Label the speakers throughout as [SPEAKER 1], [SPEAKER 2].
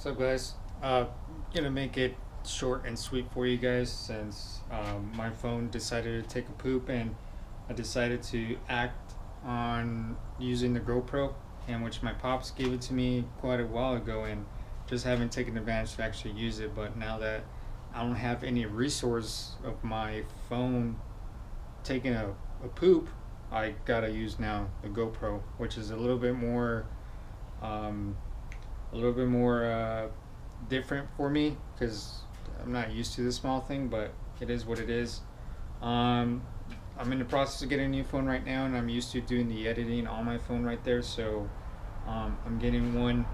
[SPEAKER 1] What's up, guys? Gonna make it short and sweet for you guys since my phone decided to take a poop and I decided to act on using the GoPro, and which my pops gave it to me quite a while ago, and just haven't taken advantage to actually use it. But now that I don't have any resource of my phone taking a poop, I gotta use now the GoPro, which is um, a little bit more different for me because I'm not used to this small thing, but it is what it is. Um, I'm in the process of getting a new phone right now, and I'm used to doing the editing on my phone right there. So I'm getting one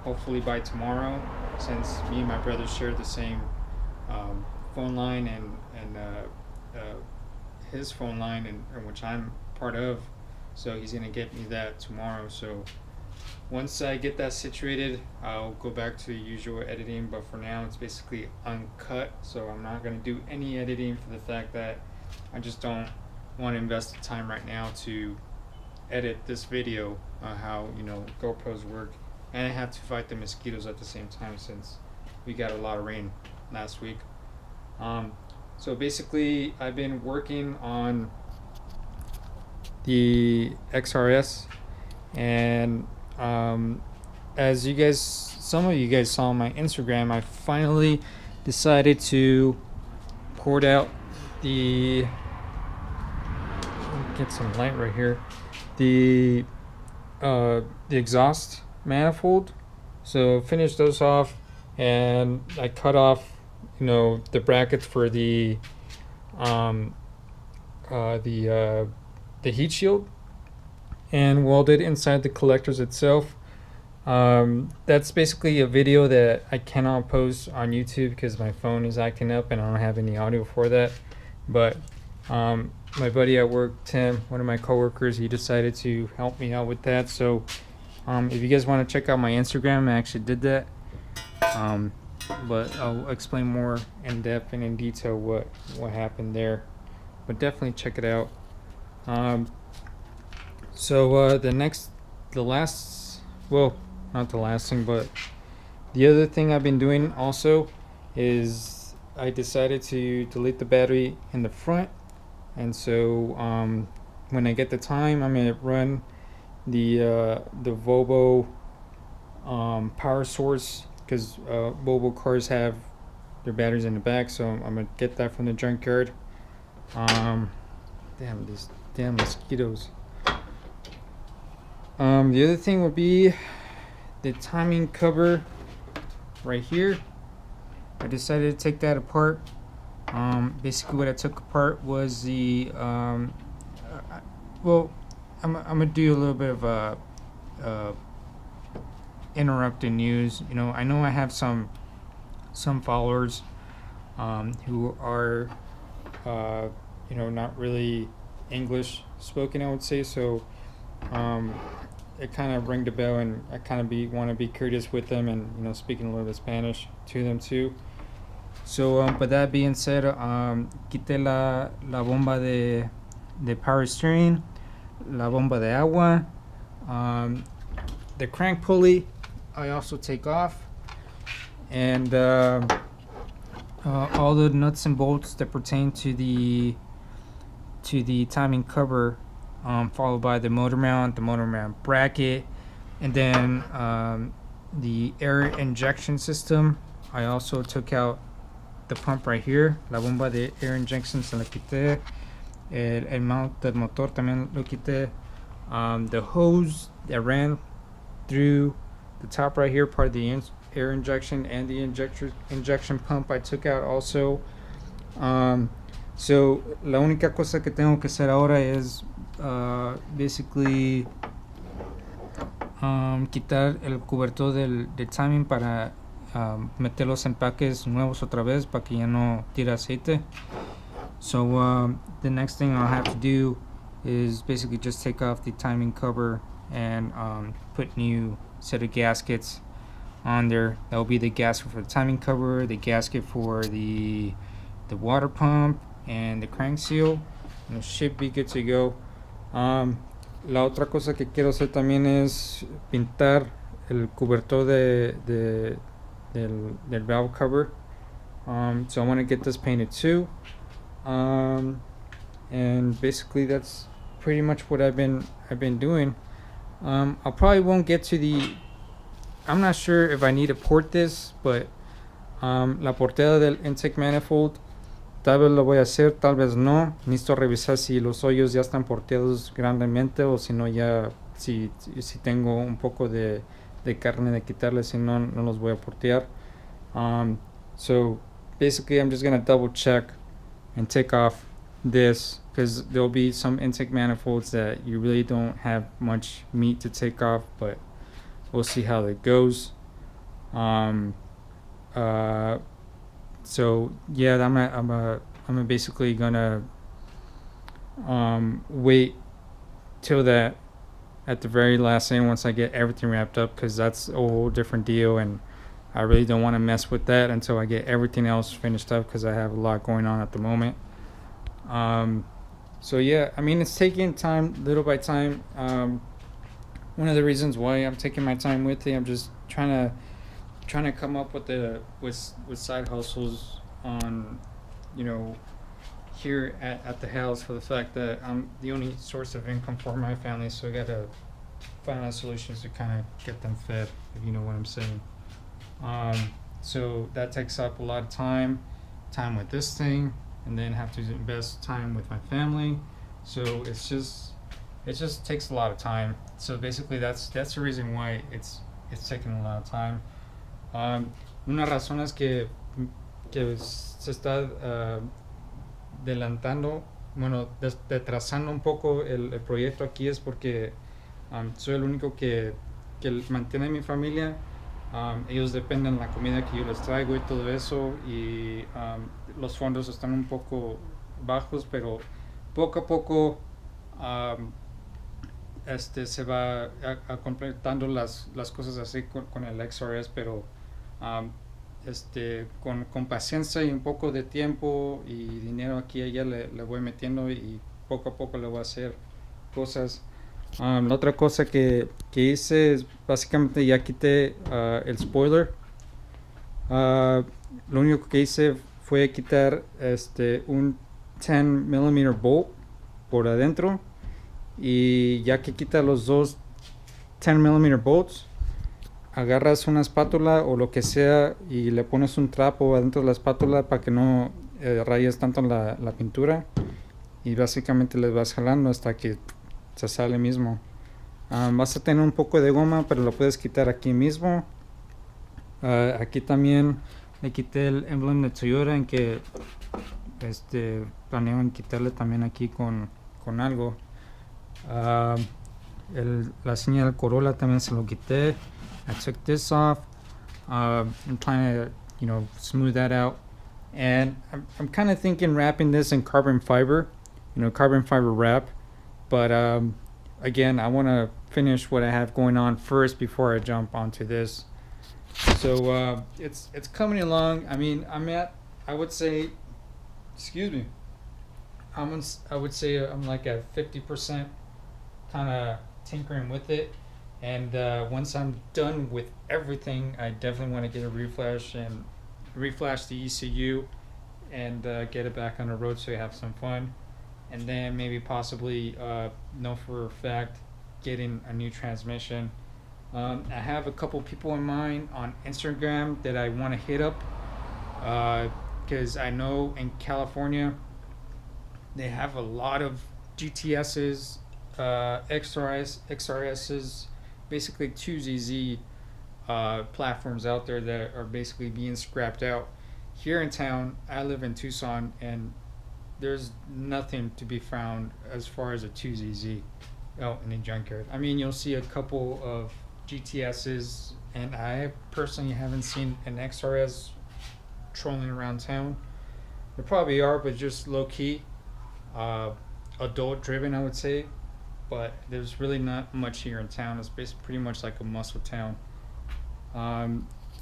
[SPEAKER 1] hopefully by tomorrow, since me and my brother share the same phone line and his phone line, and which I'm part of. So he's gonna get me that tomorrow. So once I get that situated, I'll go back to the usual editing, but for now it's basically uncut, so I'm not going to do any editing for the fact that I just don't want to invest the time right now to edit this video, how GoPros work, and I have to fight the mosquitoes at the same time since we got a lot of rain last week. So basically I've been working on the XRS, and as some of you guys saw on my Instagram, I finally decided to port out get some light right here, the exhaust manifold. So finish those off, and I cut off the brackets for the heat shield, and welded inside the collectors itself. That's basically a video that I cannot post on YouTube because my phone is acting up and I don't have any audio for that. But my buddy at work, Tim, one of my coworkers, he decided to help me out with that. So if you guys want to check out my Instagram, I actually did that. But I'll explain more in depth and in detail what happened there. But definitely check it out. So not the last thing, but the other thing I've been doing also is I decided to delete the battery in the front, and so when I get the time, I'm gonna run the Volvo power source, because Volvo cars have their batteries in the back, so I'm gonna get that from the junkyard. Damn, these damn mosquitoes. The other thing would be the timing cover right here. I decided to take that apart. Basically what I took apart was the I'm gonna do a little bit of interrupted news. I know I have some followers who are not really English spoken, I would say. So it kind of rang the bell, and I kind of want to be courteous with them, and speaking a little bit of Spanish to them too. So but that being said, quité la bomba de power steering, la bomba de agua, the crank pulley I also take off, and all the nuts and bolts that pertain to the timing cover, followed by the motor mount bracket, and then the air injection system. I also took out the pump right here, la bomba de air injection se la quité, el mount del motor también lo quité, the hose that ran through the top right here, part of the air injection, and the injection pump I took out also. So la única cosa que tengo que hacer ahora es basically quitar el cobertor del timing para meter los empaques nuevos otra vez para que ya no tire aceite. So the next thing I'll have to do is basically just take off the timing cover and put new set of gaskets on there. That will be the gasket for the timing cover, the gasket for the water pump, and the crank seal, and it should be good to go. La otra cosa que quiero hacer también es pintar el cobertor del valve cover. So I want to get this painted too. And basically that's pretty much what I've been doing. I probably won't get to the. I'm not sure if I need to port this, but la portada del intake manifold tal vez lo voy a hacer, tal vez no. Necesito revisar si los hoyos ya están porteados grandemente o si no ya si tengo un poco de carne de quitarle, si no los voy a portear. So basically I'm just gonna double check and take off this because there'll be some intake manifolds that you really don't have much meat to take off, but we'll see how that goes. So yeah, I'm basically gonna wait till that at the very last end once I get everything wrapped up, because that's a whole different deal, and I really don't want to mess with that until I get everything else finished up, because I have a lot going on at the moment. So yeah, I mean, it's taking time little by time. One of the reasons why I'm taking my time with it, I'm just trying to come up with side hustles on, here at the house, for the fact that I'm the only source of income for my family, so I gotta find out solutions to kind of get them fed, if you know what I'm saying. So that takes up a lot of time with this thing, and then have to invest time with my family. So it just takes a lot of time. So basically that's the reason why it's taking a lot of time. Una razón es que se está detrasando un poco el proyecto aquí, es porque soy el único que mantiene a mi familia. Ellos dependen de la comida que yo les traigo y todo eso, y los fondos están un poco bajos, pero poco a poco se va a completando las cosas así con el XRS, pero con paciencia y un poco de tiempo y dinero aquí y allá le voy metiendo, y poco a poco le voy a hacer cosas. La otra cosa que hice es básicamente ya quité el spoiler. Lo único que hice fue quitar un 10mm bolt por adentro, y ya que quita los dos 10mm bolts, agarras una espátula o lo que sea y le pones un trapo adentro de la espátula para que no rayes tanto la pintura, y básicamente le vas jalando hasta que se sale mismo. Vas a tener un poco de goma, pero lo puedes quitar aquí mismo. Aquí también le quité el emblem de Toyota, en que planeo en quitarle también aquí con algo. La señal Corolla también se lo quité. I took this off. I'm trying to smooth that out, and I'm kind of thinking wrapping this in carbon fiber, carbon fiber wrap. But again, I want to finish what I have going on first before I jump onto this. So it's coming along. I mean, I would say, excuse me, I would say I'm like at 50% kind of tinkering with it. And once I'm done with everything, I definitely want to get a reflash the ECU and get it back on the road so you have some fun. And then maybe possibly know for a fact getting a new transmission. I have a couple people in mind on Instagram that I want to hit up, because I know in California they have a lot of GTSs, XRSs, basically 2ZZ platforms out there that are basically being scrapped out. Here in town, I live in Tucson, and there's nothing to be found as far as a 2ZZ out in the junkyard. I mean, you'll see a couple of GTSs, and I personally haven't seen an XRS trolling around town. There probably are, but just low key, adult driven, I would say. But there's really not much here in town. It's basically pretty much like a muscle town.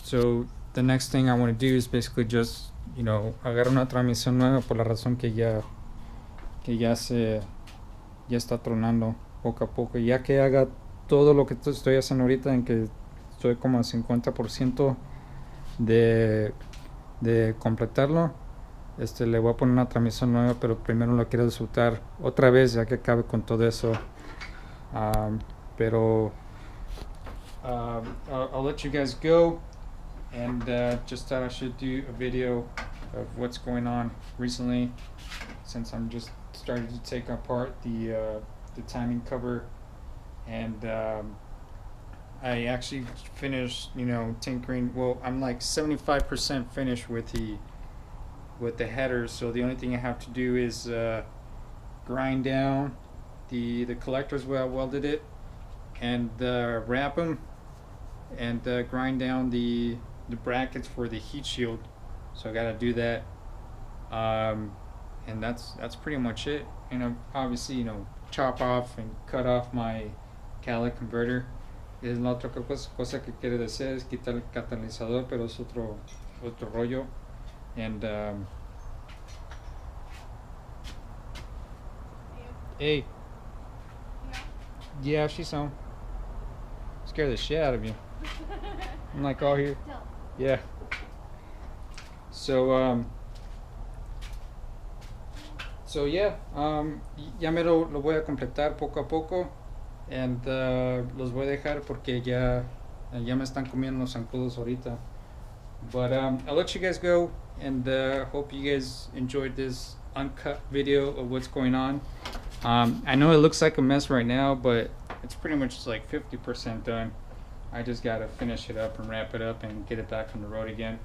[SPEAKER 1] So the next thing I want to do is basically just, agarrar una transmisión nueva, por la razón que ya está tronando poco a poco. Y ya que haga todo lo que estoy haciendo ahorita, en que estoy como al 50%, de completarlo. Le voy a poner una transmisión nueva, pero primero lo quiero disfrutar otra vez ya que acabe con todo eso. Pero I'll let you guys go, and just thought I should do a video of what's going on recently, since I'm just starting to take apart the timing cover, and I actually finished, tinkering. Well, I'm like 75% finished with the headers, so the only thing I have to do is grind down the collectors where I welded it, and wrap them, and grind down the brackets for the heat shield. So I gotta do that, and that's pretty much it. And obviously, chop off and cut off my catalytic converter. Es la otra cosa que quiere hacer es quitar el catalizador, pero es otro rollo. And hey, yeah, she's home. Scare the shit out of you. I'm like all here. Yeah. So yeah, ya me lo voy a completar poco a poco, and los voy a dejar porque ya me están comiendo los zancudos ahorita. But I'll let you guys go, and hope you guys enjoyed this uncut video of what's going on. I know it looks like a mess right now, but it's pretty much like 50% done. I just gotta finish it up and wrap it up and get it back on the road again.